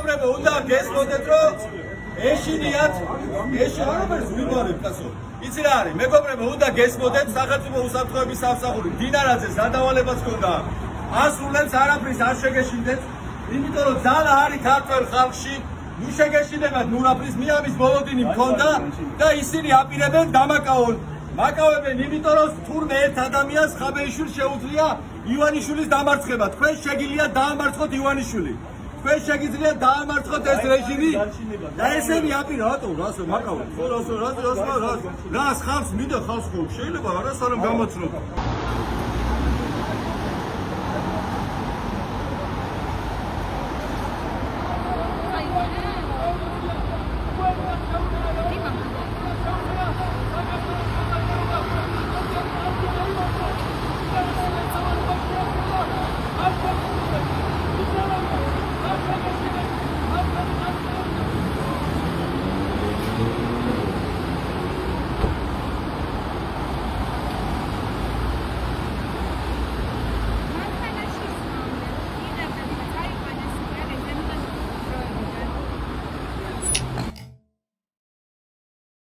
მეგობრებო, უნდა გესმოდეთ, რომ ეშინიათ, არაფერს ვიმარებ, კაცო. იცი რა არის? მეგობრებო, უნდა გესმოდეთ, სახელმწიფო უსაფრთხოების სამსახური დინარაძე სადავალებას ჰქონდა. ასრულებს არაფრის არ შეგეშინდეთ, იმიტომ რომ ძალა არის ქართველ ხალხში. ნუ შეგეშინებათ ნურაფრის მიამის ბოლოდინი მქონდა და ისინი აპირებენ დამაკავონ. მაკავებენ, იმიტომ რომ თურმე ერთ ადამიანს ხაბეიშვილს შეუძლია ივანიშვილის დამარცხება. თქვენ შეგიძლია დაამარცხოთ ივანიშვილი. თქვენ შეგიძლია დაამარცხოთ ეს რეჟიმი და ესენი აპირა რატო რასო მაკავოთ? ხო რას ხალხს მინდა ხალხს ხო შეიძლება არასარამ გამოცნობა.